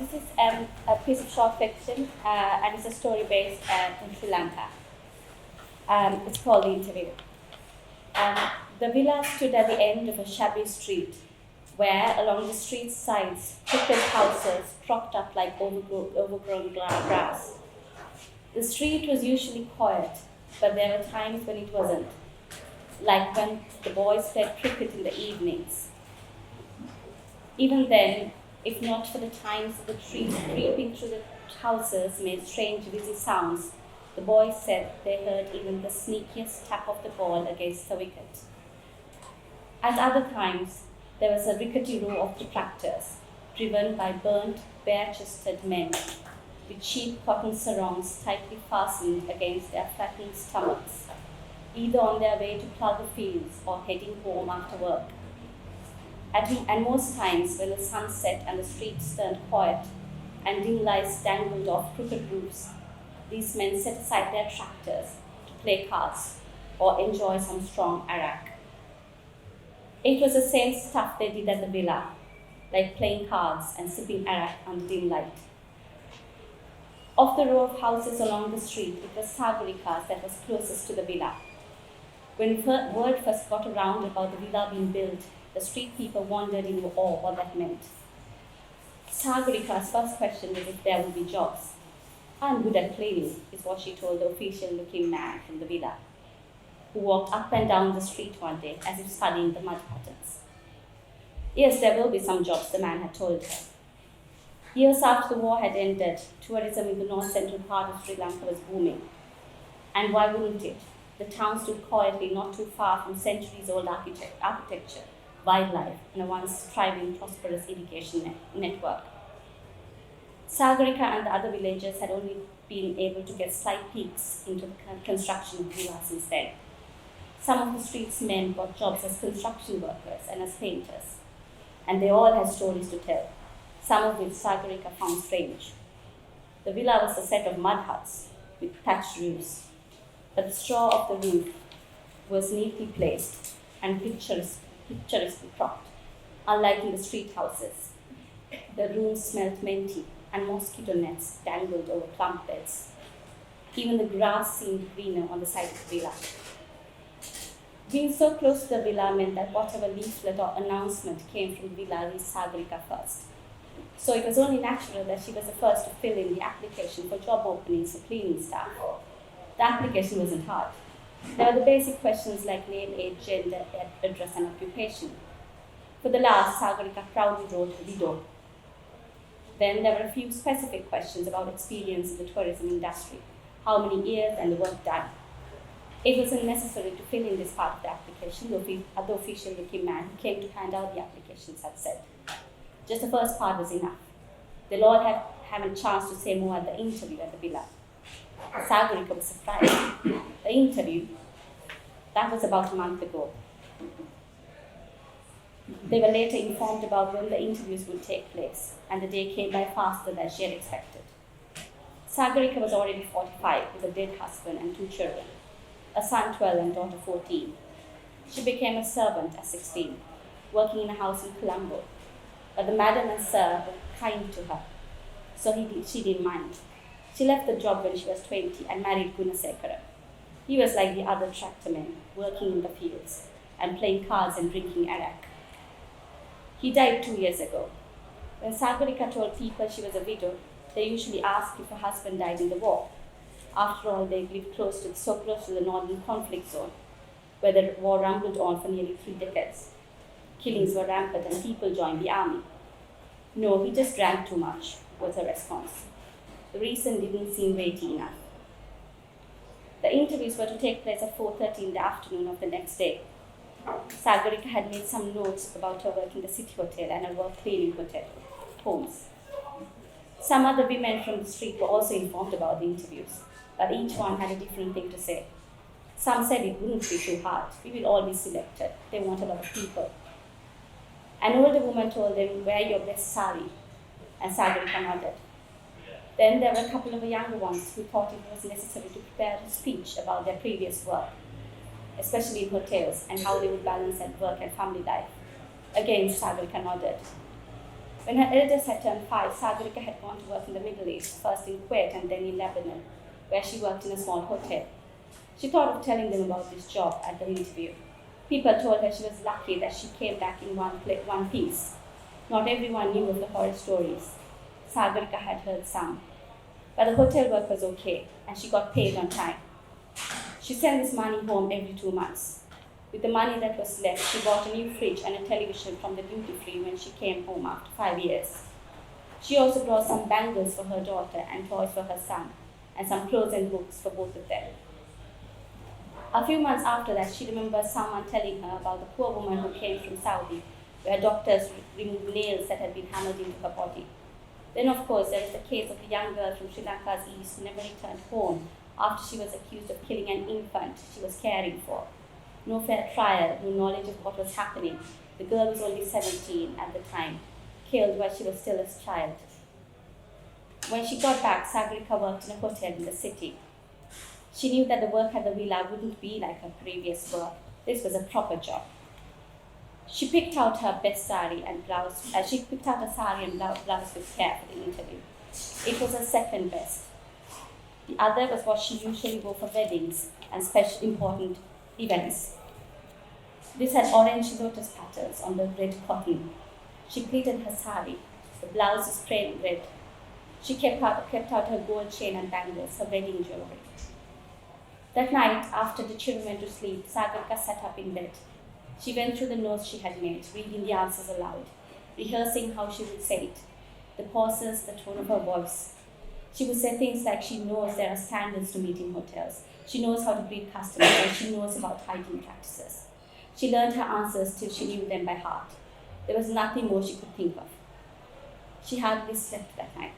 this is a piece of short fiction, and it's a story based in Sri Lanka. It's called The Interview. The villa stood at the end of a shabby street, where along the street's sides, crooked houses propped up like overgrown grass. The street was usually quiet, but there were times when it wasn't, like when the boys played cricket in the evenings. Even then, if not for the times the trees creeping through the houses made strange busy sounds, the boys said they heard even the sneakiest tap of the ball against the wicket. At other times, there was a rickety row of tractors, driven by burnt, bare-chested men, with cheap cotton sarongs tightly fastened against their flattened stomachs, either on their way to plough the fields or heading home after work. And most times, when the sun set and the streets turned quiet and dim lights dangled off crooked roofs, these men set aside their tractors to play cards or enjoy some strong arak. It was the same stuff they did at the villa, like playing cards and sipping arak under dim light. Of the row of houses along the street, it was Sagarika's that was closest to the villa. When word first got around about the villa being built, the street people wondered in awe what that meant. Sagarika's first question was if there would be jobs. "I'm good at cleaning," is what she told the official-looking man from the villa, who walked up and down the street one day as if studying the mud patterns. Yes, there will be some jobs, the man had told her. Years after the war had ended, tourism in the north-central part of Sri Lanka was booming. And why wouldn't it? The town stood quietly not too far from centuries-old architecture, wildlife, and a once thriving, prosperous irrigation network. Sagarika and the other villagers had only been able to get slight peeks into the construction of villas since then. Some of the street's men got jobs as construction workers and as painters, and they all had stories to tell, some of which Sagarika found strange. The villa was a set of mud huts with thatched roofs, but the straw of the roof was neatly placed and picturesquely propped, unlike in the street houses. The rooms smelt minty, and mosquito nets dangled over plump beds. Even the grass seemed greener on the side of the villa. Being so close to the villa meant that whatever leaflet or announcement came from the villa reached Sagarika first. So it was only natural that she was the first to fill in the application for job openings for cleaning staff. The application wasn't hard. There were the basic questions like name, age, gender, address, and occupation. For the last, Sagarika proudly wrote widow. Then there were a few specific questions about experience in the tourism industry, how many years, and the work done. It wasn't necessary to fill in this part of the application, the other official-looking man who came to hand out the applications had said. Just the first part was enough. They'll all have a chance to say more at the interview at the villa. Sagarika was surprised. The interview, that was about a month ago. They were later informed about when the interviews would take place, and the day came by faster than she had expected. Sagarika was already 45, with a dead husband and 2 children, a son 12 and daughter 14. She became a servant at 16, working in a house in Colombo. But the madam and sir were kind to her, so she didn't mind. She left the job when she was 20 and married Gunasekara. He was like the other tractor men, working in the fields and playing cards and drinking arak. He died 2 years ago. When Sagarika told people she was a widow, they usually asked if her husband died in the war. After all, they lived so close to the northern conflict zone, where the war rumbled on for nearly 3 decades. Killings were rampant and people joined the army. "No, he just drank too much," was her response. The reason didn't seem weighty enough. The interviews were to take place at 4:30 in the afternoon of the next day. Sagarika had made some notes about her work in the city hotel and her work cleaning homes. Some other women from the street were also informed about the interviews, but each one had a different thing to say. Some said it wouldn't be too hard. We will all be selected. They want a lot of people. An older woman told them, "Wear your best sari," and Sagarika nodded. Then there were a couple of younger ones who thought it was necessary to prepare a speech about their previous work, especially in hotels, and how they would balance their work and family life. Again, Sagarika nodded. When her eldest had turned 5, Sagarika had gone to work in the Middle East, first in Kuwait and then in Lebanon, where she worked in a small hotel. She thought of telling them about this job at the interview. People told her she was lucky that she came back in one piece. Not everyone knew of the horror stories. Sagarika had heard some. But the hotel work was okay, and she got paid on time. She sent this money home every 2 months. With the money that was left, she bought a new fridge and a television from the duty-free when she came home after 5 years. She also brought some bangles for her daughter and toys for her son, and some clothes and books for both of them. A few months after that, she remembers someone telling her about the poor woman who came from Saudi, where doctors removed nails that had been hammered into her body. Then, of course, there is the case of the young girl from Sri Lanka's east who never returned home after she was accused of killing an infant she was caring for. No fair trial, no knowledge of what was happening. The girl was only 17 at the time, killed while she was still a child. When she got back, Sagarika worked in a hotel in the city. She knew that the work at the villa wouldn't be like her previous work. This was a proper job. She picked out her best sari and blouse. She picked out a sari and blouse with care for the interview. It was her second best. The other was what she usually wore for weddings and special important events. This had orange lotus petals on the red cotton. She pleated her sari. The blouse was plain red. She kept out her gold chain and bangles, her wedding jewelry. That night, after the children went to sleep, Sagarika sat up in bed. She went through the notes she had made, reading the answers aloud, rehearsing how she would say it, the pauses, the tone of her voice. She would say things like she knows there are standards to meet in hotels, she knows how to greet customers, and she knows about hygiene practices. She learned her answers till she knew them by heart. There was nothing more she could think of. She hardly slept that night.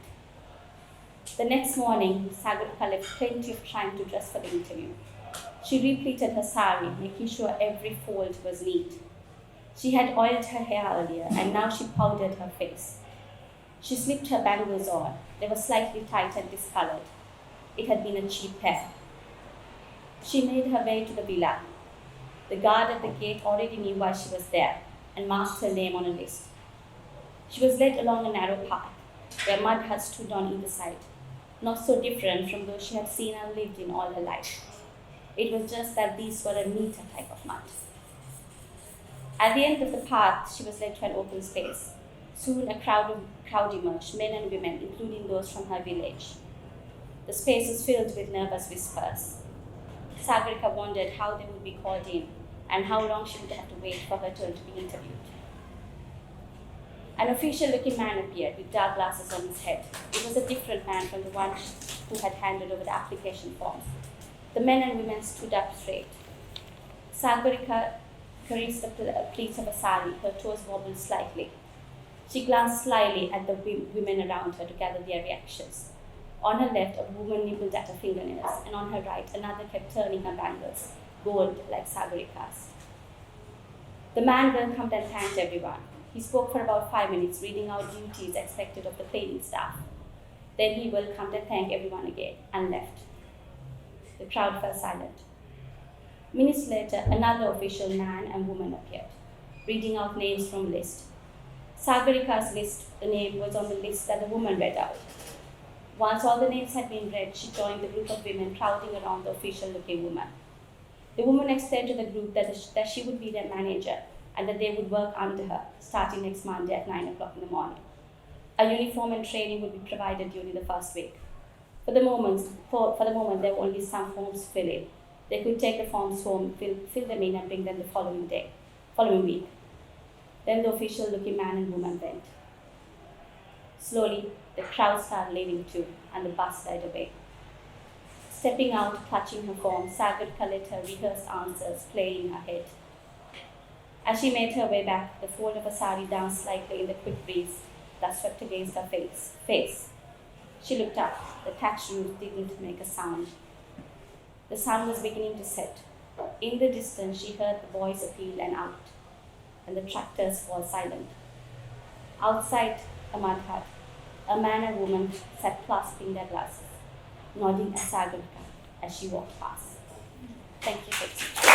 The next morning, Sagarika left plenty of time to dress for the interview. She repleated her sari, making sure every fold was neat. She had oiled her hair earlier, and now she powdered her face. She slipped her bangles on. They were slightly tight and discolored. It had been a cheap pair. She made her way to the villa. The guard at the gate already knew why she was there and marked her name on a list. She was led along a narrow path where mud had stood on either side, not so different from those she had seen and lived in all her life. It was just that these were a neater type of mud. At the end of the path, she was led to an open space. Soon a crowd emerged, men and women, including those from her village. The space was filled with nervous whispers. Sagarika wondered how they would be called in and how long she would have to wait for her turn to be interviewed. An official-looking man appeared with dark glasses on his head. It was a different man from the one who had handed over the application forms. The men and women stood up straight. Sagarika caressed the pleats of a sari. Her toes wobbled slightly. She glanced slyly at the women around her to gather their reactions. On her left, a woman nibbled at her fingernails, and on her right, another kept turning her bangles, gold like Sagarika's. The man welcomed and thanked everyone. He spoke for about 5 minutes, reading out duties expected of the cleaning staff. Then he welcomed and thanked everyone again and left. The crowd fell silent. Minutes later, another official man and woman appeared, reading out names from a list. Sagarika's name was on the list that the woman read out. Once all the names had been read, she joined the group of women crowding around the official-looking woman. The woman explained to the group that she would be their manager and that they would work under her, starting next Monday at 9 o'clock in the morning. A uniform and training would be provided during the first week. For the moment, there were only some forms to fill in. They could take the forms home, fill them in, and bring them the following week. Then the official-looking man and woman went. Slowly, the crowd started leaving too, and the bus died away. Stepping out, clutching her form, Sagarika let her rehearsed answers play in her head. As she made her way back, the fold of her sari danced slightly in the quick breeze that swept against her face. She looked up. The thatched roof didn't make a sound. The sun was beginning to set. In the distance, she heard the boys appeal and out, and the tractors fall silent. Outside a mud hut, a man and woman sat clasping their glasses, nodding at Sagarika as she walked past. Thank you for listening.